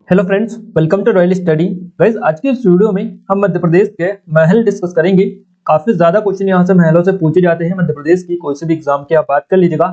Hello friends, welcome to Royal Study. Guys, आज की इस वीडियो में हम मध्य प्रदेश के महल डिस्कस करेंगे। काफी ज्यादा क्वेश्चन यहाँ से महलों से पूछे जाते हैं मध्य प्रदेश की कोई से भी एग्जाम की आप बात कर लीजिएगा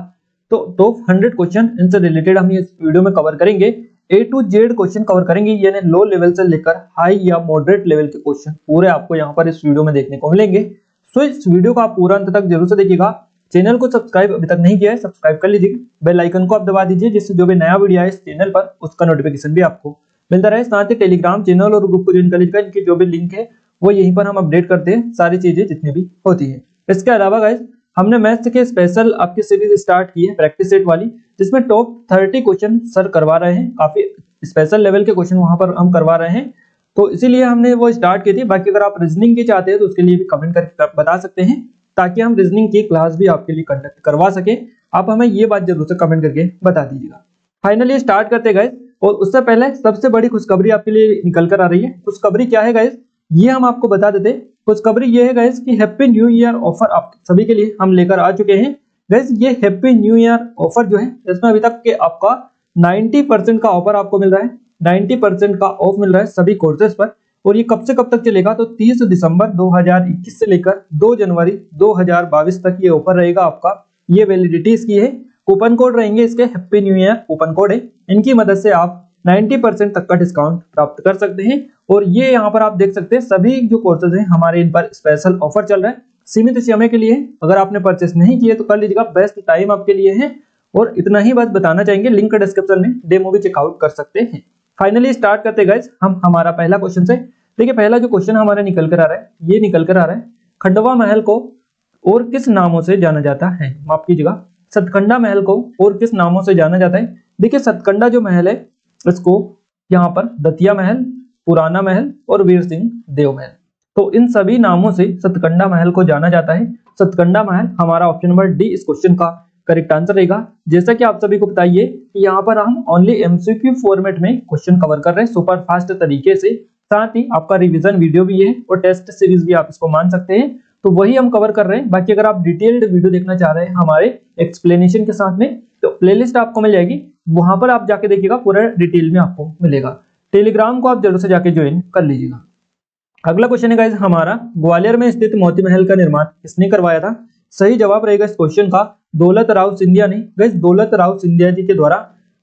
तो टॉप 100 क्वेश्चन इनसे रिलेटेड हम इस वीडियो में कवर करेंगे। ए टू जेड क्वेश्चन कवर करेंगे, यानी लो लेवल से लेकर हाई या मॉडरेट लेवल के क्वेश्चन पूरे आपको यहाँ पर इस वीडियो में देखने को मिलेंगे। सो इस वीडियो को आप पूरा अंत तक जरूर से देखिएगा। चैनल को सब्सक्राइब अभी तक नहीं किया है, सब्सक्राइब कर लीजिए। बेल आइकन को आप दबा दीजिए, जिससे जो भी नया वीडियो आए इस चैनल पर उसका नोटिफिकेशन भी आपको मिलता रहे। साथ ही टेलीग्राम चैनल और ग्रुप को ज्वाइन कर लीजिएगा, इनकी जो भी लिंक है वो यहीं पर हम अपडेट करते हैं, सारी चीजें जितनी भी होती है। इसके अलावा गाइस, हमने मैथ्स के स्पेशल आपकी सीरीज स्टार्ट की है प्रैक्टिस सेट वाली, जिसमें टॉप 30 क्वेश्चन सर करवा रहे हैं। काफी स्पेशल लेवल के क्वेश्चन वहां पर हम करवा रहे हैं, तो इसीलिए हमने वो स्टार्ट की थी। बाकी अगर आप रीजनिंग की चाहते हैं तो उसके लिए भी कमेंट करके बता सकते हैं, ताकि हम रीजनिंग की क्लास भी आपके लिए कंडक्ट करवा सके। आप हमें ये बात जरूर से कमेंट करके बता दीजिएगा। फाइनली स्टार्ट करते गाइस, और उससे पहले सबसे बड़ी खुशखबरी आपके लिए निकल कर आ रही है। खुशखबरी क्या है गाइस, ये हम आपको बता देते। खुशखबरी ये है गाइस कि हैप्पी न्यू ईयर ऑफर आप सभी के लिए हम लेकर आ चुके हैं। गाइस, ये हैप्पी न्यू ईयर ऑफर जो है, इसमें अभी तक के आपका 90% का ऑफर आपको मिल रहा है। 90% का ऑफ मिल रहा है सभी कोर्सेज पर। और ये कब से कब तक चलेगा, तो 30 दिसंबर 2021 से लेकर 2 जनवरी 2022 तक ये ऑफर रहेगा आपका। ये वैलिडिटी इसकी है। कूपन कोड रहेंगे इसके, happy new year coupon code है। इनकी मदद से आप 90% तक का डिस्काउंट प्राप्त कर सकते हैं। और ये यहाँ पर आप देख सकते हैं सभी जो कोर्सेज हैं हमारे, इन पर स्पेशल ऑफर चल रहा है, सीमित समय के लिए। अगर आपने परचेस नहीं किए तो कर लीजिएगा, बेस्ट टाइम आपके लिए है। और इतना ही बस बताना चाहेंगे, लिंक डिस्क्रिप्शन में डेमो भी चेकआउट कर सकते हैं। फाइनली स्टार्ट करते गाइस हम हमारा पहला क्वेश्चन से। देखिए, पहला जो क्वेश्चन हमारा निकल कर आ रहा है, ये निकल कर आ रहा है, खंडवा महल को और किस नामों से जाना जाता है। माफ कीजिएगा, सतकंडा महल को और किस नामों से जाना जाता है। देखिए, सतकंडा जो महल है, इसको यहाँ पर दतिया महल, पुराना महल और वीर सिंह देव महल, तो इन सभी नामों से सतकंडा महल को जाना जाता है। सतकंडा महल हमारा ऑप्शन नंबर डी इस क्वेश्चन का करेक्ट आंसर रहेगा। जैसा कि आप सभी को बताइए कि यहाँ पर हम ओनली एमसीक्यू फॉर्मेट में क्वेश्चन कवर कर रहे हैं, सुपर फास्ट तरीके से। साथ ही आपका रिवीजन वीडियो भी है और टेस्ट सीरीज भी आप इसको मान सकते हैं, तो वही हम कवर कर रहे हैं। बाकी अगर आप डिटेल्ड वीडियो देखना चाह रहे हैं हमारे एक्सप्लेनेशन के साथ में, तो प्लेलिस्ट आपको मिल जाएगी, वहां पर आप जाके देखिएगा, पूरा डिटेल में आपको मिलेगा। टेलीग्राम को आप जरूर से जाके ज्वाइन कर लीजिएगा। अगला क्वेश्चन है गाइस हमारा, ग्वालियर में स्थित मोती महल का निर्माण किसने करवाया था। सही जवाब रहेगा इस क्वेश्चन का दौलत राव सिंधिया ने। गाइस, दौलत राव सिंधिया जी के द्वारा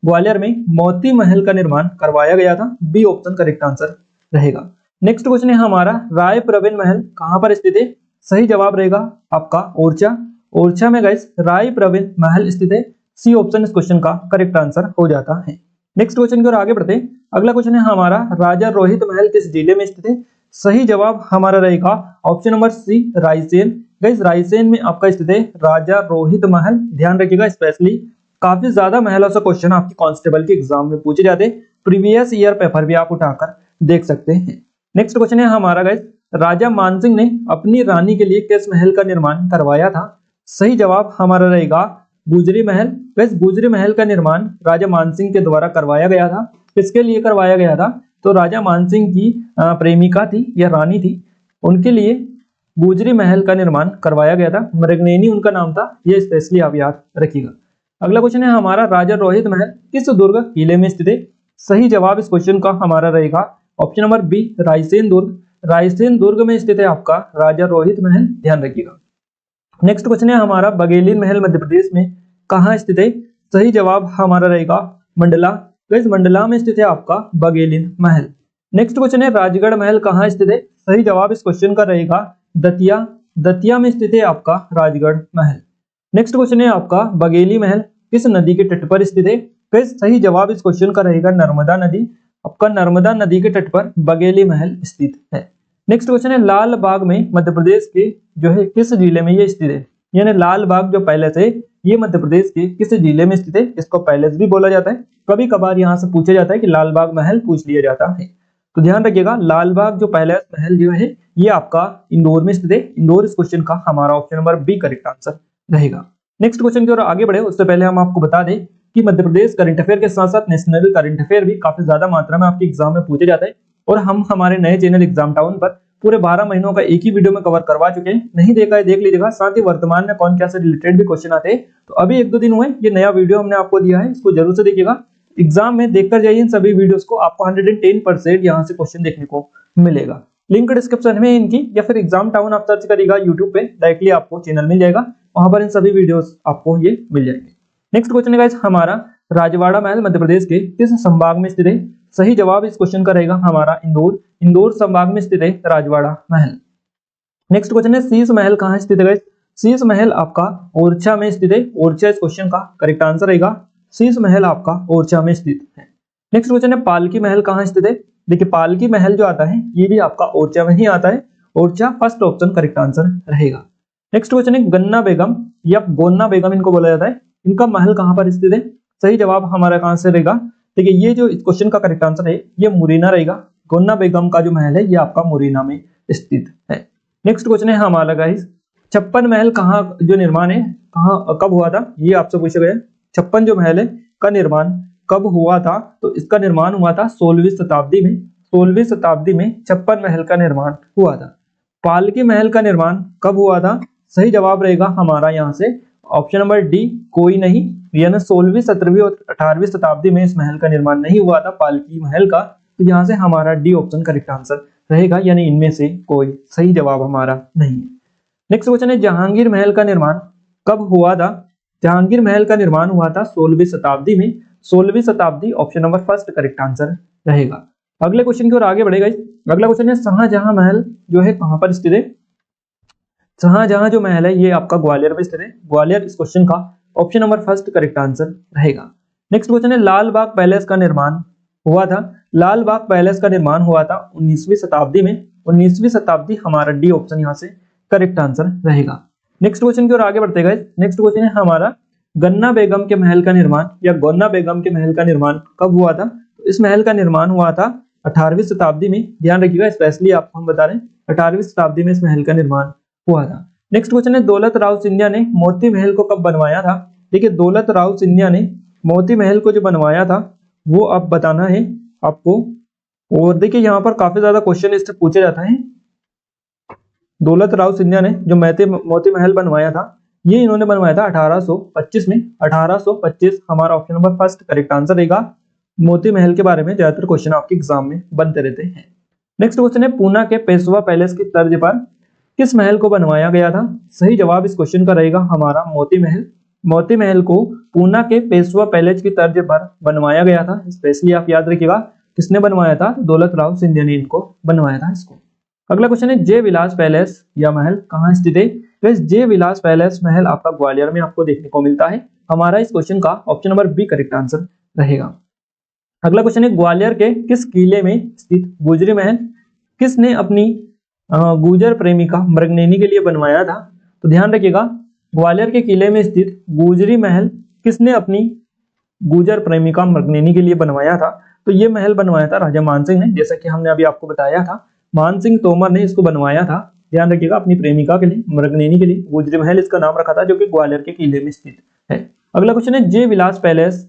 ग्वालियर में मोती महल का निर्माण करवाया गया था। बी ऑप्शन करेक्ट आंसर रहेगा। नेक्स्ट क्वेश्चन है हमारा, राय प्रवीण महल कहां पर स्थित है। सही जवाब रहेगा आपका ओरछा। ओरछा में गाइस राय प्रवीण महल स्थित है। सी ऑप्शन इस क्वेश्चन का करेक्ट आंसर हो जाता है। नेक्स्ट क्वेश्चन की ओर आगे बढ़ते हैं। अगला क्वेश्चन है हमारा, राजा रोहित महल किस जिले में स्थित है। सही जवाब हमारा रहेगा option number C, Raisen. Guys, Raisen में आपका स्थित है राजा रोहित महल। ध्यान रखिएगा, स्पेशली काफी ज्यादा महलों से क्वेश्चन आपके कांस्टेबल के एग्जाम में पूछे जाते हैं। प्रीवियस ईयर पेपर भी आप उठाकर देख सकते हैं। नेक्स्ट क्वेश्चन है हमारा गाइस, राजा मानसिंह ने अपनी रानी के लिए किस महल का निर्माण करवाया था। सही जवाब हमारा रहेगा गुजरी महल। वैसे गुजरी महल का निर्माण राजा मानसिंह के द्वारा करवाया गया था। किसके लिए करवाया गया था, तो राजा मानसिंह की प्रेमिका थी या रानी थी, उनके लिए गुजरी महल का निर्माण करवाया गया था। मृगनयनी उनका नाम था, ये स्पेशली आप याद रखिएगा। अगला क्वेश्चन है हमारा, राजा रोहित महल किस दुर्ग किले में स्थित है। सही जवाब इस क्वेश्चन का हमारा रहेगा ऑप्शन नंबर बी, रायसेन दुर्ग। रायसेन दुर्ग में स्थित है आपका राजा रोहित महल, ध्यान रखिएगा। नेक्स्ट क्वेश्चन है हमारा, बघेली महल मध्य प्रदेश में कहां स्थित है। सही जवाब हमारा रहेगा मंडला। गाइस, मंडला में स्थित है आपका बघेली महल। नेक्स्ट क्वेश्चन है, राजगढ़ महल कहां स्थित है। सही जवाब इस क्वेश्चन का रहेगा दतिया। दतिया में स्थित है आपका राजगढ़ महल। नेक्स्ट क्वेश्चन है आपका, बघेली महल किस नदी के तट पर स्थित है। गाइस, सही जवाब इस क्वेश्चन का रहेगा नर्मदा नदी। आपका नर्मदा नदी के तट पर बघेली महल स्थित है। नेक्स्ट क्वेश्चन है, लाल बाग में मध्य प्रदेश के जो है किस जिले में ये स्थित है। यानी लाल बाग जो पैलेस है, ये मध्य प्रदेश के किस जिले में स्थित है। इसको पैलेस भी बोला जाता है। कभी कभार यहाँ से पूछा जाता है कि लाल बाग महल पूछ लिया जाता है, तो ध्यान रखिएगा। लाल बाग जो पैलेस महल जो है, ये आपका इंदौर में स्थित है। इंदौर इस क्वेश्चन का हमारा option number B correct answer रहेगा। नेक्स्ट क्वेश्चन की ओर आगे बढ़े उससे पहले हम आपको बता दें कि मध्य प्रदेश करंट अफेयर के साथ साथ नेशनल करंट अफेयर भी काफी ज्यादा मात्रा में आपके एग्जाम में पूछे जाते हैं। और हम हमारे नए चैनल एग्जाम टाउन पर पूरे 12 महीनों का एक ही वीडियो में कवर करवा चुके हैं। नहीं देखा है देख लीजिएगा। साथ ही वर्तमान में कौन क्या से रिलेटेड भी क्वेश्चन आते हैं, तो अभी 1-2 दिन हुए ये नया वीडियो हमने आपको दिया है, इसको जरूर से देखिएगा। एग्जाम में देखकर जाइए इन सभी वीडियोस को, आपको 110% यहाँ से क्वेश्चन देखने को मिलेगा। लिंक डिस्क्रिप्शन में इनकी, या फिर एग्जाम टाउन आप सर्च करिएगा यूट्यूब पे, डायरेक्टली आपको चैनल मिल जाएगा, वहां पर इन सभी वीडियोस आपको ये मिल जाएंगे। नेक्स्ट क्वेश्चन है गाइस हमारा, राजवाड़ा महल मध्य प्रदेश के किस संभाग में स्थित है? सही जवाब इस क्वेश्चन का रहेगा हमारा इंदौर, इंदौर संभाग में स्थित है राजवाड़ा महल। नेक्स्ट क्वेश्चन है, शीश महल कहाँ स्थित है गाइस? शीश महल आपका ओरछा में स्थित है, ओरछा इस क्वेश्चन का करेक्ट आंसर रहेगा, शीश महल आपका ओरछा में स्थित है। नेक्स्ट क्वेश्चन है, पालकी महल कहाँ स्थित है? देखिए पालकी महल जो आता है ये भी आपका ओरछा में ही आता है, Orchha first option correct answer रहेगा। नेक्स्ट क्वेश्चन है, गन्ना बेगम या गोन्ना बेगम इनको बोला जाता है, इनका महल कहाँ पर स्थित है? सही जवाब हमारा कहां से रहेगा? देखिए ये जो इस क्वेश्चन का करेक्ट आंसर है ये मुरैना रहेगा, गोन्ना बेगम का जो महल है ये आपका मुरैना में स्थित है। नेक्स्ट क्वेश्चन है हमारा गाइस, 56 महल कहाँ जो निर्माण है कहाँ कब हुआ था? ये आपसे पूछा गया 56 जो महल है का निर्माण कब हुआ था? तो इसका निर्माण हुआ था 16वीं शताब्दी में, 16वीं शताब्दी में 56 महल का निर्माण हुआ था। पालकी महल का निर्माण कब हुआ था? सही जवाब रहेगा हमारा यहाँ से ऑप्शन नंबर डी, कोई नहीं, यानी 16वीं 17वीं और 18वीं शताब्दी में इस महल का निर्माण नहीं हुआ था पालकी महल का, तो यहाँ से हमारा डी ऑप्शन करेक्ट आंसर रहेगा, यानी इनमें से कोई सही जवाब हमारा नहीं है। नेक्स्ट क्वेश्चन है, जहांगीर महल का निर्माण कब हुआ था? जहांगीर महल का निर्माण हुआ था 16वीं शताब्दी में, 16वीं शताब्दी option number first correct answer रहेगा। अगले क्वेश्चन की ओर आगे बढ़ेगा। अगला क्वेश्चन है, शाहजहां महल जो है कहां पर स्थित है? शाहजहां जो महल है ये आपका ग्वालियर में स्थित है, ग्वालियर इस क्वेश्चन का option number first correct answer रहेगा। नेक्स्ट क्वेश्चन है, लाल बाग पैलेस का निर्माण हुआ था, लाल बाग पैलेस का निर्माण हुआ था 19वीं शताब्दी में, 19वीं शताब्दी हमारा डी ऑप्शन यहाँ से करेक्ट आंसर रहेगा। नेक्स्ट क्वेश्चन की ओर आगे बढ़ते हैं। नेक्स्ट क्वेश्चन है हमारा, गन्ना बेगम के महल का निर्माण या गोन्ना बेगम के महल का निर्माण कब हुआ था? तो इस महल का निर्माण हुआ था 18वीं शताब्दी में, ध्यान रखिएगा, स्पेशली आपको हम बता रहे हैं 18वीं शताब्दी में इस महल का निर्माण हुआ था। नेक्स्ट क्वेश्चन है, दौलत राव सिंधिया ने मोती महल को कब बनवाया था? देखिए दौलत राव सिंधिया ने मोती महल को जो बनवाया था वो अब बताना है आपको, और देखिए यहाँ पर काफी ज्यादा क्वेश्चन इससे पूछे जाता है। दौलत राव सिंधिया ने जो मोती महल बनवाया था ये इन्होंने बनवाया था 1825 में, 1825 हमारा option number first correct answer रहेगा। मोती महल के बारे में ज्यादातर क्वेश्चन आपके एग्जाम में बनते रहते हैं। नेक्स्ट क्वेश्चन है, पूना के पेशवा पैलेस की तर्ज पर किस महल को बनवाया गया था? सही जवाब इस क्वेश्चन का रहेगा हमारा मोती महल, मोती महल को पूना के पेशवा पैलेस की तर्ज पर बनवाया गया था, स्पेशली आप याद रखिएगा किसने बनवाया था? दौलत राव सिंधिया ने इनको बनवाया था इसको। अगला क्वेश्चन है, जय विलास पैलेस या महल कहाँ स्थित है? तो जय विलास पैलेस महल आपका ग्वालियर में आपको देखने को मिलता है, हमारा इस क्वेश्चन का option number B correct answer रहेगा। अगला क्वेश्चन है, ग्वालियर के किस किले में स्थित गुजरी महल किसने अपनी गुजर प्रेमिका मृगनयनी के लिए बनवाया था? तो ध्यान रखिएगा ग्वालियर के किले में स्थित गुजरी महल किसने अपनी गुजर प्रेमिका मृगनयनी के लिए बनवाया था? तो ये महल बनवाया था राजा मानसिंह ने, जैसा कि हमने अभी आपको बताया था, मानसिंह तोमर ने इसको बनवाया था, ध्यान रखिएगा, अपनी प्रेमिका के लिए मृगनयनी के लिए गुजरी महल इसका नाम रखा था, जो कि ग्वालियर के किले में स्थित है। अगला क्वेश्चन है, जय विलास पैलेस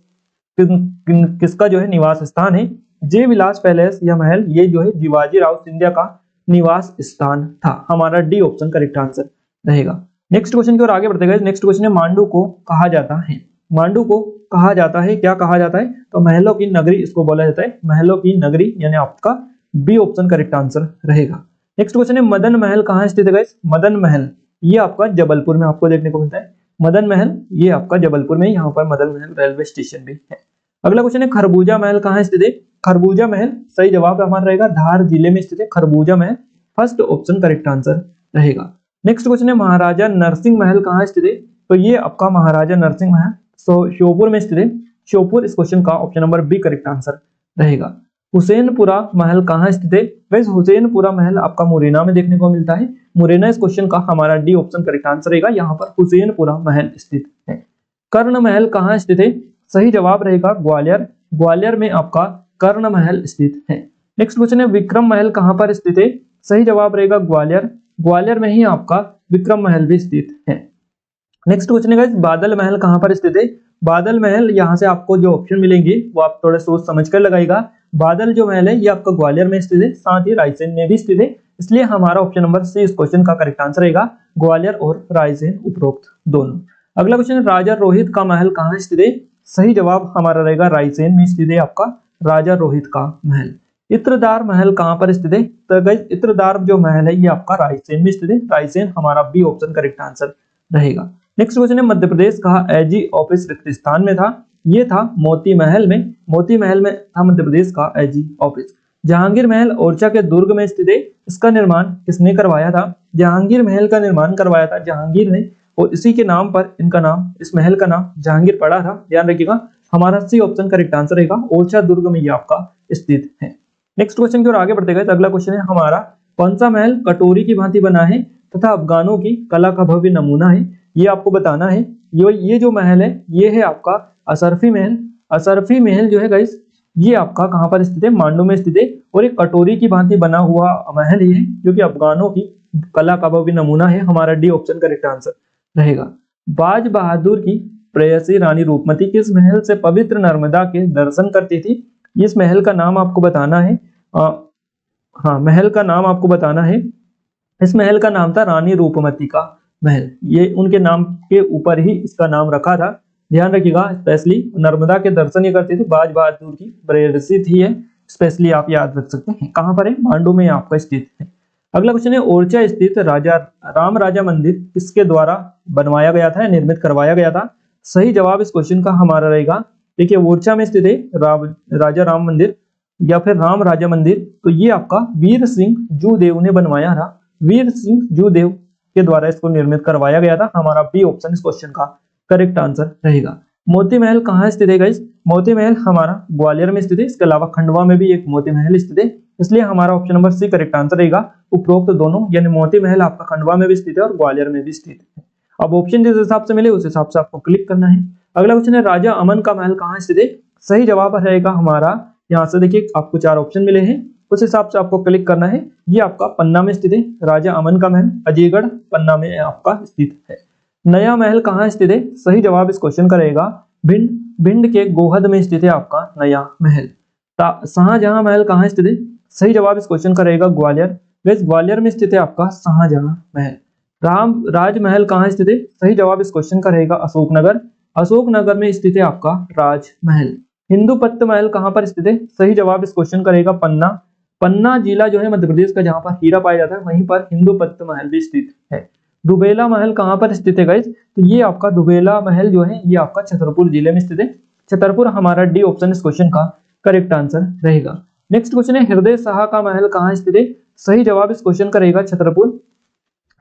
किसका जो है निवास स्थान है? जय विलास पैलेस या महल ये जो है शिवाजी राव सिंधिया का निवास स्थान था, हमारा डी ऑप्शन करेक्ट आंसर रहेगा। नेक्स्ट क्वेश्चन की ओर आगे बढ़ते गए। नेक्स्ट क्वेश्चन है, मांडू को कहा जाता है, मांडू को कहा जाता है, क्या कहा जाता है? तो महलों की नगरी इसको बोला जाता है, महलों की नगरी, यानी आपका बी ऑप्शन करेक्ट आंसर रहेगा। नेक्स्ट क्वेश्चन है, मदन महल कहाँ स्थित है गाइस? मदन महल ये आपका जबलपुर में आपको देखने को मिलता है, मदन महल ये आपका जबलपुर में, यहाँ पर मदन महल रेलवे स्टेशन भी है। अगला क्वेश्चन है, खरबूजा महल कहाँ स्थित है? खरबूजा महल सही जवाब हमारा रहेगा धार जिले में स्थित है, खरबूजा महल फर्स्ट ऑप्शन करेक्ट आंसर रहेगा। नेक्स्ट क्वेश्चन है, महाराजा नरसिंह महल कहाँ स्थित है? तो ये आपका महाराजा नरसिंह महल श्योपुर में स्थित है, श्योपुर इस क्वेश्चन का option number B correct answer रहेगा। हुसैनपुरा महल कहाँ स्थित है? वैसे हुसैनपुरा महल आपका मुरैना में देखने को मिलता है, मुरैना इस क्वेश्चन का हमारा डी ऑप्शन करेक्ट आंसर रहेगा, यहाँ पर हुसैनपुरा महल स्थित है। कर्ण महल कहाँ स्थित है? सही जवाब रहेगा ग्वालियर, ग्वालियर में आपका कर्ण महल स्थित है। नेक्स्ट क्वेश्चन है, विक्रम महल कहाँ पर स्थित है? सही जवाब रहेगा ग्वालियर, ग्वालियर में ही आपका विक्रम महल भी स्थित है। नेक्स्ट क्वेश्चन है, बादल महल कहाँ पर स्थित है? बादल महल यहाँ से आपको जो ऑप्शन मिलेंगे वो आप थोड़ा सोच समझ कर लगाइएगा। बादल जो महल है ये आपका ग्वालियर में स्थित है, साथ ही रायसेन में भी स्थित है, इसलिए हमारा ऑप्शन नंबर सी इस क्वेश्चन का करेक्ट आंसर रहेगा, ग्वालियर और रायसेन उपरोक्त दोनों। अगला क्वेश्चन है, राजा रोहित का महल कहाँ स्थित है? सही जवाब हमारा रहेगा रायसेन में स्थित है आपका राजा रोहित का महल। इत्रदार महल कहाँ पर स्थित है? तो गाइस इत्रदार जो महल है ये आपका रायसेन में स्थित है। रायसेन हमारा बी ऑप्शन करेक्ट आंसर रहेगा। नेक्स्ट क्वेश्चन है मध्य प्रदेश का एजी ऑफिस रिक्त स्थान में था? ये था मोती महल में। मोती महल में था मध्य प्रदेश का एजी ऑफिस। जहांगीर महल ओरछा के दुर्ग में स्थित है। इसका निर्माण किसने करवाया था? जहांगीर महल का निर्माण करवाया था जहांगीर ने, और इसी के नाम पर इनका नाम, इस महल का नाम जहांगीर पड़ा था। ध्यान रखिएगा, हमारा सी ऑप्शन करेक्ट आंसर रहेगा। ओरछा दुर्ग में ये आपका स्थित है। नेक्स्ट क्वेश्चन की ओर आगे बढ़ते गए तो अगला क्वेश्चन है हमारा, कौन सा महल कटोरी की भांति बना है तथा अफगानों की कला का भव्य नमूना है? ये आपको बताना है। ये जो महल है ये है आपका असरफी महल। असरफी महल जो है गाइस ये आपका कहां पर स्थित है? मांडू में स्थित है, और एक कटोरी की भांति बना हुआ महल ये है जो कि अफगानों की कला का भव्य नमूना है। हमारा डी ऑप्शन करेक्ट आंसर रहेगा। बाज बहादुर की प्रेयसी रानी रूपमती किस महल से पवित्र नर्मदा के दर्शन करती थी? इस महल का नाम आपको बताना है। महल का नाम आपको बताना है। इस महल का नाम था रानी रूपमती का महल। ये उनके नाम के ऊपर ही इसका नाम रखा था। ध्यान रखिएगा, स्पेशली नर्मदा के दर्शन ये करते थे। बाज बहादुर की प्रेयसी थी ये, स्पेशली आप याद रख सकते हैं। कहां पर है? मांडू में आपका स्थित है। अगला क्वेश्चन है, ओरछा स्थित राजा राम राजा मंदिर किसके द्वारा बनवाया गया था, निर्मित करवाया गया था? सही जवाब इस क्वेश्चन का हमारा रहेगा, देखिए ओरछा में स्थित है राजा राम मंदिर या फिर राम राजा मंदिर, तो ये आपका वीर सिंह जूदेव ने बनवाया था। वीर सिंह जूदेव के द्वारा इसको निर्मित करवाया गया था। हमारा बी ऑप्शन इस क्वेश्चन का करेक्ट आंसर रहेगा। मोती महल कहाँ स्थित है गाइस? मोती महल हमारा ग्वालियर में स्थित है। इसके अलावा खंडवा में भी एक मोती महल स्थित है, इसलिए हमारा option number C correct answer रहेगा। उपरोक्त दोनों यानी मोती महल आपका खंडवा में भी स्थित है और ग्वालियर में भी स्थित है। अब ऑप्शन जिस हिसाब से मिले उस हिसाब से आपको क्लिक करना है। अगला क्वेश्चन है, राजा अमन का महल कहाँ स्थित है? सही जवाब रहेगा हमारा, यहाँ से देखिए आपको 4 ऑप्शन मिले हैं, उस हिसाब से आपको क्लिक करना है। ये आपका पन्ना में स्थित है। राजा अमन का महल अजयगढ़ पन्ना में आपका स्थित है। नया महल कहाँ स्थित है? सही जवाब इस क्वेश्चन का रहेगा भिंड। भिंड के गोहद में स्थित है आपका नया महल। शाहजहां महल कहाँ स्थित है? सही जवाब इस क्वेश्चन का रहेगा ग्वालियर। वैसे ग्वालियर में स्थित है आपका शाहजहां महल। राजमहल कहाँ स्थित है? सही जवाब इस क्वेश्चन का रहेगा अशोकनगर। अशोकनगर में स्थित है आपका राजमहल। हिंदुपत्त महल कहाँ पर स्थित है? सही जवाब इस क्वेश्चन का रहेगा पन्ना। पन्ना जिला जो है मध्य प्रदेश का, जहां पर हीरा पाया जाता है, वहीं पर हिंदुपत्त महल भी स्थित है। दुबेला महल कहाँ पर स्थित है गाइस? तो ये आपका दुबेला महल जो है ये आपका छतरपुर जिले में स्थित है। छतरपुर हमारा डी ऑप्शन इस क्वेश्चन का करेक्ट आंसर रहेगा। नेक्स्ट क्वेश्चन है, हृदय शाह का महल कहाँ स्थित है? सही जवाब इस क्वेश्चन का रहेगा छतरपुर।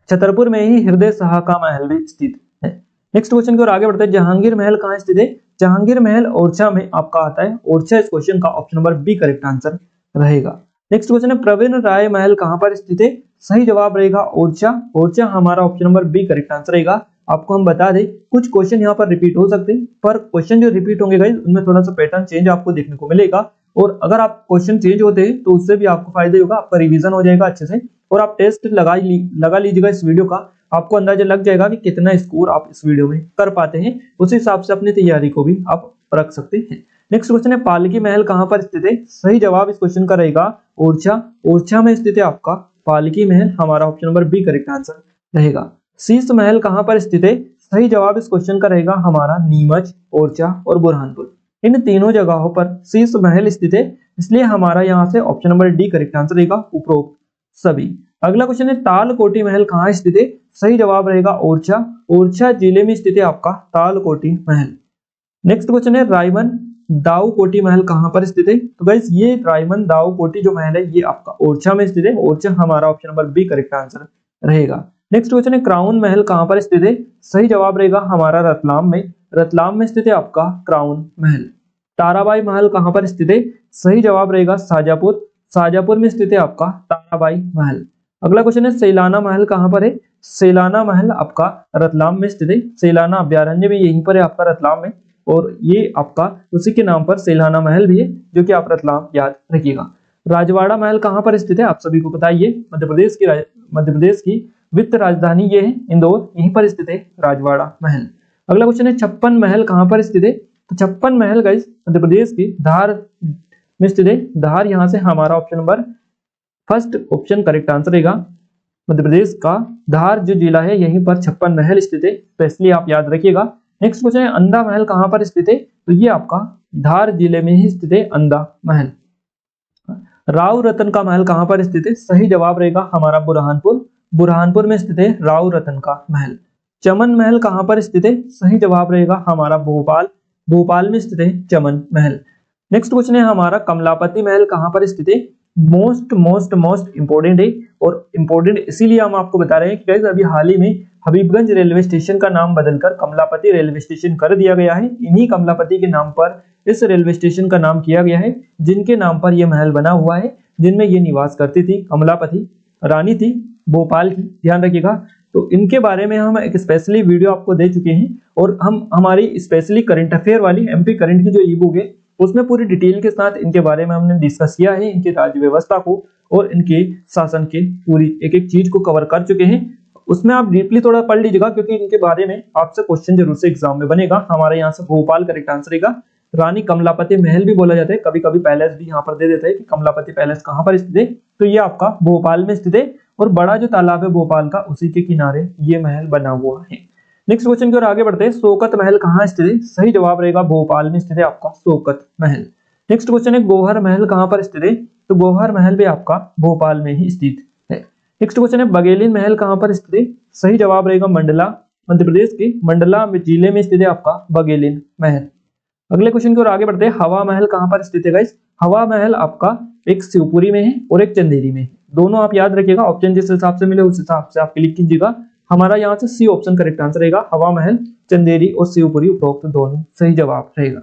छतरपुर में ही हृदय शाह का महल भी स्थित है। नेक्स्ट क्वेश्चन की ओर आगे बढ़ते हैं, जहांगीर महल कहाँ स्थित है? जहांगीर महल ओरछा में आपका आता है। ओरछा इस क्वेश्चन का option number B correct answer रहेगा। नेक्स्ट क्वेश्चन है, प्रवीण राय महल कहाँ पर स्थित है? सही जवाब रहेगा ओरछा। ओरछा हमारा option number B correct answer रहेगा। आपको हम बता दें कुछ क्वेश्चन यहाँ पर रिपीट हो सकते हैं, पर क्वेश्चन जो रिपीट होंगे गाइस उनमें थोड़ा सा पैटर्न चेंज आपको देखने को मिलेगा, और अगर आप क्वेश्चन चेंज होते हैं तो उससे भी आपको फायदा होगा, आपका रिवीजन हो जाएगा अच्छे से, और आप टेस्ट लगा लीजिएगा इस वीडियो का। आपको अंदाजा लग जाएगा कि कितना स्कोर आप इस वीडियो में कर पाते हैं, उस हिसाब से अपनी तैयारी को भी आप रख सकते हैं। नेक्स्ट क्वेश्चन है, पालकी महल कहाँ पर स्थित है? सही जवाब इस क्वेश्चन का रहेगा ओरछा। ओरछा में स्थित है आपका पालकी महल। हमारा option number B correct answer रहेगा। शीश महल कहाँ पर स्थित है? सही जवाब इस क्वेश्चन का रहेगा हमारा नीमच, ओरछा और बुरहानपुर। इन तीनों जगहों पर शीश महल स्थित है, इसलिए हमारा यहाँ से option number D correct answer रहेगा उपरोक्त सभी। अगला क्वेश्चन है, तालकोटी महल कहाँ स्थित है? सही जवाब रहेगा ओरछा। ओरछा जिले में स्थित है आपका तालकोटी महल। नेक्स्ट क्वेश्चन है, रायमन दाऊ कोटी महल कहाँ पर स्थित है? तो गाइस ये रायमन दाऊ कोटी जो महल है ये आपका ओरछा में स्थित है। ओरछा हमारा option number B correct answer रहेगा। नेक्स्ट क्वेश्चन है, क्राउन महल कहाँ पर स्थित है? सही जवाब रहेगा हमारा रतलाम में। रतलाम में स्थित है आपका क्राउन महल। ताराबाई महल कहाँ पर स्थित है? सही जवाब रहेगा शाजापुर। शाजापुर में स्थित है आपका ताराबाई महल। अगला क्वेश्चन है, सैलाना महल कहाँ पर है? सैलाना महल आपका रतलाम में स्थित है। सैलाना अभ्यारण्य भी यहीं पर है आपका रतलाम में, और ये आपका उसी के नाम पर सैलाना महल भी है, जो कि आप रतलाम याद रखिएगा। राजवाड़ा महल कहाँ पर स्थित है? आप सभी को पता ही है, मध्य प्रदेश की वित्त राजधानी ये है इंदौर, यहीं पर स्थित है राजवाड़ा महल। अगला क्वेश्चन है, 56 महल कहाँ पर स्थित है? तो 56 महल गाइस मध्य प्रदेश की धार में स्थित है। धार यहाँ से हमारा option number first option correct answer रहेगा। मध्य प्रदेश का धार जो जिला है यहीं पर 56 महल स्थित है, स्पेशली आप याद रखिएगा। नेक्स्ट क्वेश्चन है, अंधा महल कहाँ पर स्थित है? तो ये आपका धार जिले में ही स्थित है अंधा महल। राव रतन का महल कहां पर स्थित है? सही जवाब रहेगा हमारा बुरहानपुर। बुरहानपुर में स्थित है राव रतन का महल। चमन महल कहां पर स्थित है? सही जवाब रहेगा हमारा भोपाल। भोपाल में स्थित है चमन महल। नेक्स्ट क्वेश्चन है हमारा कमलापति महल कहां पर स्थित है? मोस्ट मोस्ट मोस्ट इंपोर्टेंट है, और इंपोर्टेंट इसीलिए हम आपको बता रहे हैं कि गाइस अभी हाल ही में हबीबगंज रेलवे स्टेशन का नाम बदलकर कमलापति रेलवे स्टेशन कर दिया गया है। इन्हीं कमलापति के नाम पर इस रेलवे स्टेशन का नाम किया गया है, जिनके नाम पर यह महल बना हुआ है, जिनमें ये निवास करती थी। कमलापति रानी थी भोपाल की, ध्यान रखिएगा। तो इनके बारे में हम एक स्पेशली वीडियो आपको दे चुके हैं, और हम हमारी स्पेशली करंट अफेयर वाली एमपी करंट की जो ई बुक है उसमें पूरी डिटेल के साथ इनके बारे में हमने डिस्कस किया है, इनकी राज्य व्यवस्था को और इनके शासन के पूरी एक एक चीज को कवर कर चुके हैं। उसमें आप डीपली थोड़ा पढ़ लीजिएगा, क्योंकि इनके बारे में आपसे क्वेश्चन जरूर से एग्जाम में बनेगा। हमारे यहाँ से भोपाल करेक्ट आंसर रहेगा। रानी कमलापति महल भी बोला जाता है, कभी कभी पैलेस भी यहाँ पर दे देता है कि कमलापति पैलेस कहाँ पर स्थित है, तो ये आपका भोपाल में स्थित है, और बड़ा जो तालाब है भोपाल का उसी के किनारे ये महल बना हुआ है। नेक्स्ट क्वेश्चन की ओर आगे बढ़ते हैं। शोकत महल कहाँ स्थित है? सही जवाब रहेगा भोपाल में स्थित है आपका शोकत महल। नेक्स्ट क्वेश्चन है गौहर महल कहाँ पर स्थित है? तो गौहर महल भी आपका भोपाल में ही स्थित है। नेक्स्ट क्वेश्चन है बघेलिन महल कहाँ पर स्थित है? सही जवाब रहेगा मंडला, मध्य प्रदेश के मंडला जिले में स्थित है आपका बघेलिन महल। अगले क्वेश्चन की ओर आगे बढ़ते हैं। हवा महल कहाँ पर स्थित है गाइस? हवा महल आपका एक शिवपुरी में है और एक चंदेरी में है। दोनों आप याद रखिएगा, ऑप्शन जिस हिसाब से मिले उस हिसाब से आप क्लिक कीजिएगा। हमारा यहाँ से सी ऑप्शन करेक्ट आंसर रहेगा। हवा महल, चंदेरी और शिवपुरी उपरोक्त दोनों सही जवाब रहेगा।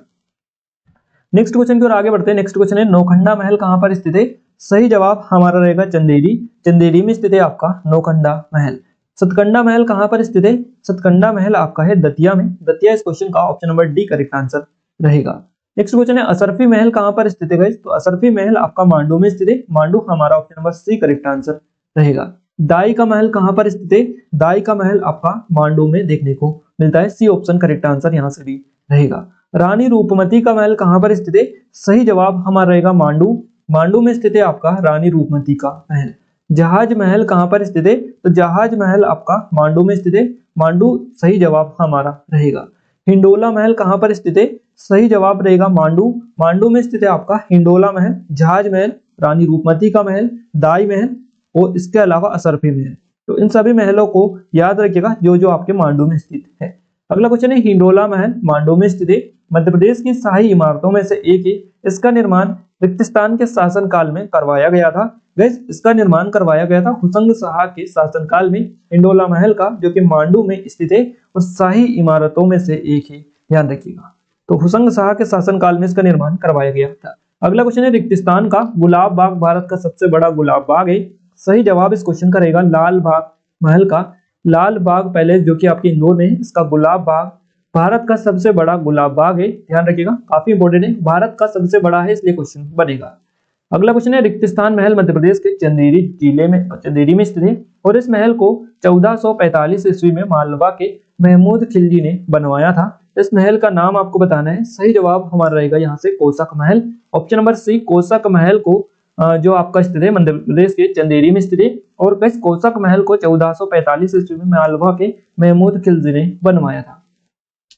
नेक्स्ट क्वेश्चन की ओर आगे बढ़ते हैं। नेक्स्ट क्वेश्चन है नौखंडा महल कहां पर स्थित है? सही जवाब हमारा रहेगा चंदेरी। चंदेरी में स्थित है आपका नौखंडा महल। सतकंडा महल कहां पर स्थित है? सतकंडा महल आपका है दतिया में। दतिया इस क्वेश्चन का option number D correct answer रहेगा। नेक्स्ट क्वेश्चन है असरफी महल कहां पर स्थित है गाइस? तो असरफी महल आपका मांडू में स्थित है। मांडू हमारा option number C correct answer रहेगा। दाई का महल कहां पर स्थित है? दाई का महल आपका मांडू में देखने को मिलता है। सी ऑप्शन करेक्ट आंसर यहाँ से भी रहेगा। रानी रूपमती का महल कहां पर स्थित है? सही जवाब हमारा रहेगा मांडू। मांडू में स्थित है आपका रानी रूपमती का महल। जहाज महल कहां पर स्थित है? तो जहाज महल आपका मांडू में स्थित है। मांडू सही जवाब हमारा रहेगा। हिंडोला महल कहां पर स्थित है? सही जवाब रहेगा मांडू। मांडू में स्थित है आपका हिंडोला महल। जहाज महल, रानी रूपमती का महल, दाई महल और इसके अलावा असरफी महल। तो इन सभी महलों को याद रखिएगा जो जो आपके मांडू में स्थित है। अगला क्वेश्चन है हिंडोला महल मांडू में स्थित है। मध्य प्रदेश की शाही इमारतों में से एक है। इसका निर्माण रिक्तिस्तान के शासनकाल में करवाया गया था। गाइस इसका निर्माण करवाया गया था हुसंग शाह के शासनकाल में। हिंडोला महल का जो कि मांडू में स्थित है और शाही इमारतों में से एक है, ध्यान रखिएगा। तो हुसंग शाह के शासनकाल में इसका निर्माण करवाया गया था। अगला क्वेश्चन है रिक्तिस्तान का गुलाब बाग भारत का सबसे बड़ा गुलाब बाग है। सही जवाब इस क्वेश्चन का रहेगा लाल बाग महल का। लाल बाग पैलेस जो कि आपके इंदौर में है, इसका गुलाब बाग भारत का सबसे बड़ा गुलाब बाग है, ध्यान रखिएगा, काफी इंपोर्टेंट है। भारत का सबसे बड़ा है इसलिए क्वेश्चन बनेगा। अगला क्वेश्चन है रिक्तिस्तान महल मध्य प्रदेश के चंदेरी जिले में चंदेरी में स्थित है और इस महल को 1445 ईस्वी में मालवा के महमूद खिलजी ने बनवाया था। इस महल का नाम आपको बताना है। सही जवाब हमारा रहेगा यहाँ से कोसक महल। ऑप्शन नंबर सी कोसक महल को जो आपका स्थित है मध्य प्रदेश के चंदेरी में स्थित है और इस कोसक महल को 1445 ईस्वी में मालवा के महमूद खिलजी ने बनवाया था।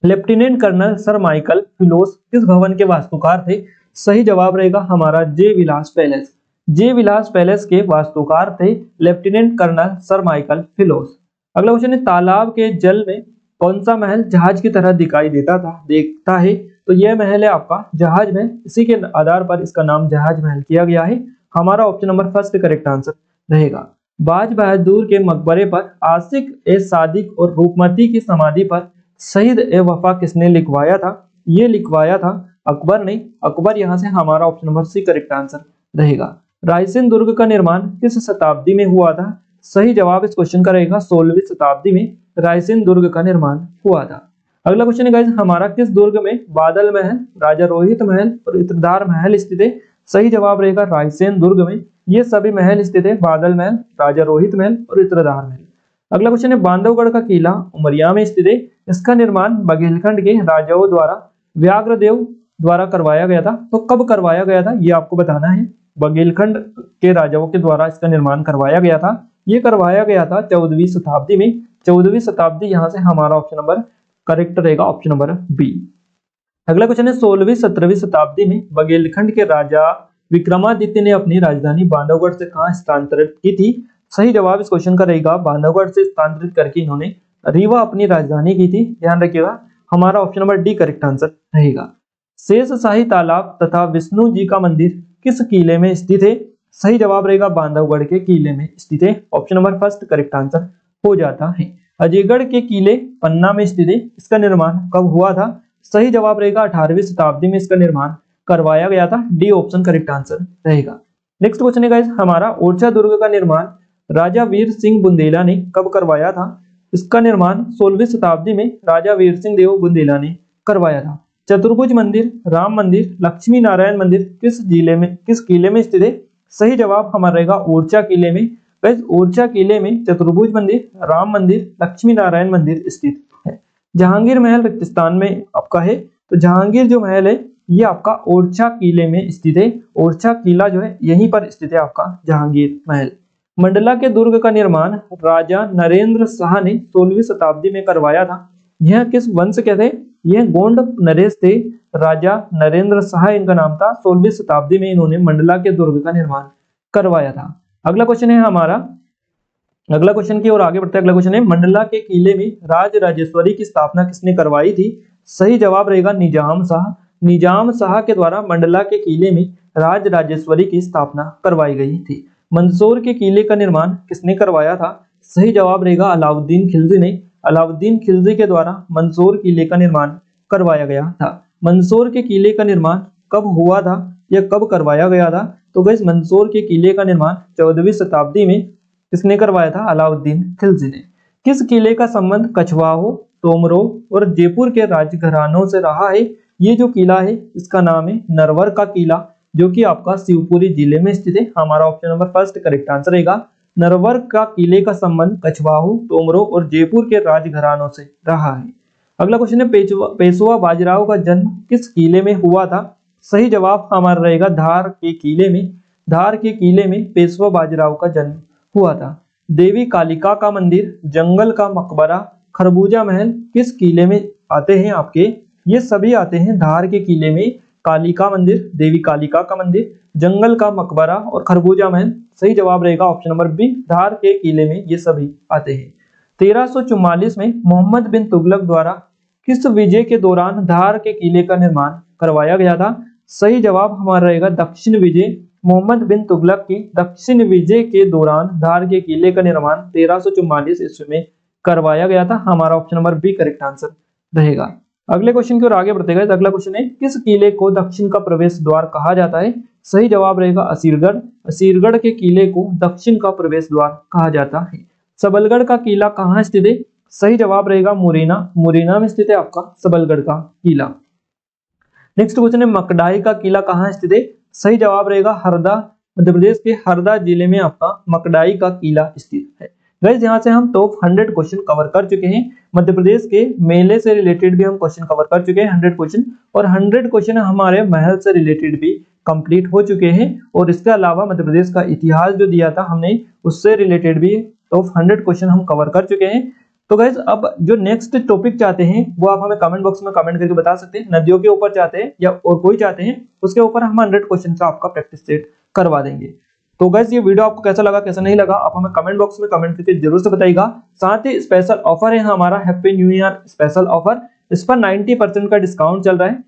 लेफ्टिनेंट कर्नल सर माइकल फिलोस किस भवन के वास्तुकार थे? सही जवाब रहेगा हमारा जे विलास पैलेस। जे विलास पैलेस के वास्तुकार थे लेफ्टिनेंट कर्नल सर माइकल फिलोस। अगला क्वेश्चन है तालाब के जल में कौन सा महल जहाज की तरह दिखाई देखता है? तो यह महल है आपका जहाज महल। इसी के आधार पर इसका नाम जहाज महल किया गया है। हमारा option number first correct answer रहेगा। बाज बहादुर के मकबरे पर आशिक ए सादिक और रूपमती की समाधि पर शहीद ए वफा किसने लिखवाया था? ये लिखवाया था अकबर ने। अकबर यहाँ से हमारा option number C correct answer रहेगा। रायसेन दुर्ग का निर्माण किस शताब्दी में हुआ था? सही जवाब इस क्वेश्चन का रहेगा 16वीं शताब्दी में रायसेन दुर्ग का निर्माण हुआ था। अगला क्वेश्चन है गाइस हमारा किस दुर्ग में बादल महल, राजा रोहित महल और इत्रदार महल स्थित है? सही जवाब रहेगा रायसेन दुर्ग में ये सभी महल स्थित है। बादल महल, राजा रोहित महल और इत्रदार महल। अगला क्वेश्चन है बांधवगढ़ का किला उमरिया में स्थित है। इसका निर्माण बघेलखंड के राजाओं द्वारा व्याघ्रदेव द्वारा करवाया गया था। तो कब करवाया गया था ये आपको बताना है। बघेलखंड के राजाओं के द्वारा इसका निर्माण करवाया गया था। ये करवाया गया था 14वीं शताब्दी में। 14वीं शताब्दी यहाँ से हमारा ऑप्शन नंबर करेक्ट रहेगा, ऑप्शन नंबर बी। अगला क्वेश्चन है 16वीं 17वीं शताब्दी में बघेलखंड के राजा विक्रमादित्य ने अपनी राजधानी बांधवगढ़ से कहां स्थानांतरित की थी? सही जवाब इस क्वेश्चन का रहेगा बांधवगढ़ से स्थानांतरित करके इन्होंने रीवा अपनी राजधानी की थी। ध्यान रखिएगा, हमारा option number D correct answer रहेगा। शेषशाही तालाब तथा विष्णु जी का मंदिर किस किले में स्थित है? सही जवाब रहेगा बांधवगढ़ के किले में स्थित है। Option number first correct answer हो जाता है। अजयगढ़ के किले पन्ना में स्थित है, इसका निर्माण कब हुआ था? सही जवाब रहेगा 18वीं शताब्दी में इसका निर्माण करवाया गया था। डी ऑप्शन करेक्ट आंसर रहेगा। नेक्स्ट क्वेश्चन है गाइस हमारा, ओरछा दुर्ग का निर्माण राजा वीर सिंह बुंदेला ने कब करवाया था? इसका निर्माण 16वीं शताब्दी में राजा वीर सिंह देव बुंदेला ने करवाया था। चतुर्भुज मंदिर, राम मंदिर, लक्ष्मी नारायण मंदिर किस किले में स्थित है? सही जवाब हमारा रहेगा ओरछा किले में। गाइस ओरछा किले में चतुर्भुज मंदिर, राम मंदिर, लक्ष्मी नारायण मंदिर स्थित है। जहांगीर महल राजस्थान में आपका है, तो जहांगीर जो महल है ये आपका ओरछा किले में स्थित है। ओरछा किला जो है यहीं पर स्थित है आपका जहांगीर महल। मंडला के दुर्ग का निर्माण राजा नरेंद्र शाह ने 16वीं शताब्दी में करवाया था। यह किस वंश के थे? यह गोंड नरेश थे। राजा नरेंद्र शाह इनका नाम था। 16वीं शताब्दी में इन्होंने मंडला के दुर्ग का निर्माण करवाया था। अगला क्वेश्चन है हमारा, अगला क्वेश्चन की ओर आगे बढ़ते हैं। अगला क्वेश्चन है मंडला के किले में राज राजेश्वरी की स्थापना किसने करवाई थी? सही जवाब रहेगा निजाम शाह। निजाम शाह के द्वारा मंडला के किले में राज राजेश्वरी की स्थापना करवाई गई थी। मंदसौर के किले का निर्माण किसने करवाया था? सही जवाब रहेगा अलाउद्दीन खिलजी ने। अलाउद्दीन खिलजी के द्वारा मंदसौर किले का निर्माण करवाया गया था। मंदसौर के किले का निर्माण कब हुआ था या कब करवाया गया था? तो गाइस मंदसौर के किले का निर्माण 14वीं शताब्दी में किसने करवाया था? अलाउद्दीन खिलजी ने। किस किले का संबंध कछवाहों, तोमरों और जयपुर के राजघरानों से रहा है? ये जो किला है इसका नाम है नरवर का किला, जो कि आपका शिवपुरी जिले में स्थित है। हमारा option number first correct answer रहेगा। नरवर का किले का संबंध कछवाहों, तोमरों और जयपुर के राजघरानों से रहा है। अगला क्वेश्चन है पेशवा बाजीराव का जन्म किस किले में हुआ था? सही जवाब हमारा रहेगा धार के किले में। धार के किले में पेशवा बाजीराव का जन्म हुआ था। देवी कालिका का मंदिर, जंगल का मकबरा, खरबूजा महल किस किले में आते हैं आपके? ये सभी आते हैं धार के किले में। कालिका मंदिर, देवी कालिका का मंदिर, जंगल का मकबरा और खरबूजा महल। सही जवाब रहेगा ऑप्शन नंबर बी, धार के किले में ये सभी आते हैं। 1344 में मोहम्मद बिन तुगलक द्वारा किस विजय के दौरान धार के किले का निर्माण करवाया गया था? सही जवाब हमारा रहेगा दक्षिण विजय। मोहम्मद बिन तुगलक की दक्षिण विजय के दौरान धार के किले का निर्माण 1344 ईस्वी में करवाया गया था। हमारा option number B correct answer रहेगा। अगले क्वेश्चन की ओर आगे बढ़ते गए। अगला क्वेश्चन है किस किले को दक्षिण का प्रवेश द्वार कहा जाता है? सही जवाब रहेगा असीरगढ़। असीरगढ़ के किले को दक्षिण का प्रवेश द्वार कहा जाता है। सबलगढ़ का किला कहाँ स्थित है? सही जवाब रहेगा मुरैना। मुरैना में स्थित है आपका सबलगढ़ का किला। नेक्स्ट क्वेश्चन है मकडाई का किला कहाँ स्थित है? सही जवाब रहेगा हरदा। मध्य प्रदेश के हरदा जिले में आपका मकडाई का किला स्थित है। गाइस यहाँ से हम टॉप 100 क्वेश्चन कवर कर चुके हैं। मध्य प्रदेश के मेले से रिलेटेड भी हम क्वेश्चन कवर कर चुके हैं 100 क्वेश्चन, और 100 क्वेश्चन हमारे महल से रिलेटेड भी कंप्लीट हो चुके हैं। और इसके अलावा मध्य प्रदेश का इतिहास जो दिया था हमने, उससे रिलेटेड भी टॉप 100 क्वेश्चन हम कवर कर चुके हैं। तो गाइस अब जो नेक्स्ट टॉपिक चाहते हैं वो आप हमें कमेंट बॉक्स में कमेंट करके बता सकते हैं। नदियों के ऊपर चाहते हैं या और कोई चाहते हैं, उसके ऊपर हम 100 क्वेश्चन का आपका प्रैक्टिस सेट करवा देंगे। तो गाइस ये वीडियो आपको कैसा लगा, कैसा नहीं लगा, आप हमें कमेंट बॉक्स में कमेंट करके जरूर से बताइएगा। साथ ही स्पेशल ऑफर है हमारा happy new year special offer. इस पर 90% का डिस्काउंट चल रहा है।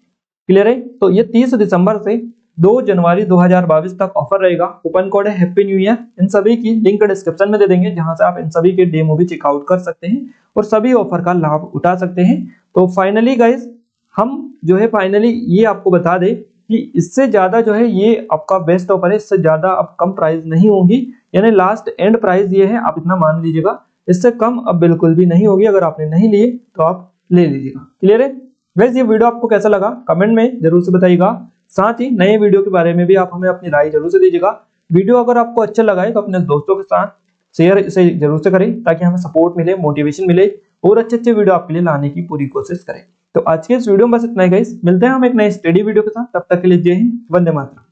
क्लियर है? तो ये 30 दिसंबर से 2 जनवरी 2022 तक ऑफर रहेगा। कूपन कोड है हैप्पी न्यू ईयर। इन सभी की लिंक डिस्क्रिप्शन में दे देंगे, जहां से आप इन सभी के डेमो भी चेकआउट कर सकते हैं और सभी ऑफर का लाभ उठा सकते हैं। तो फाइनली गाइस हम जो है फाइनली ये आपको बता दें कि इससे ज्यादा जो है ये आपका बेस्ट ऑफर है। इससे ज्यादा अब कम प्राइस नहीं होगी, यानी लास्ट एंड प्राइस ये है, आप इतना मान लीजिएगा। इससे कम अब बिल्कुल भी नहीं होगी। अगर आपने नहीं लिए तो आप ले लीजिएगा। क्लियर है? वैसे ये वीडियो आपको कैसा लगा कमेंट में जरूर से बताइएगा। साथ ही नए वीडियो के बारे में भी आप हमें अपनी राय जरूर से दीजिएगा। वीडियो अगर आपको अच्छा लगा है तो अपने दोस्तों के साथ शेयर इसे जरूर से करें, ताकि हमें सपोर्ट मिले, मोटिवेशन मिले और अच्छे वीडियो आपके लिए लाने की पूरी कोशिश करें। तो आज के इस वीडियो में बस इतना ही गाइस। मिलते हैं हम एक नए स्टडी वीडियो के साथ। तब तक के लिए जय हिंद, वंदे मातरम।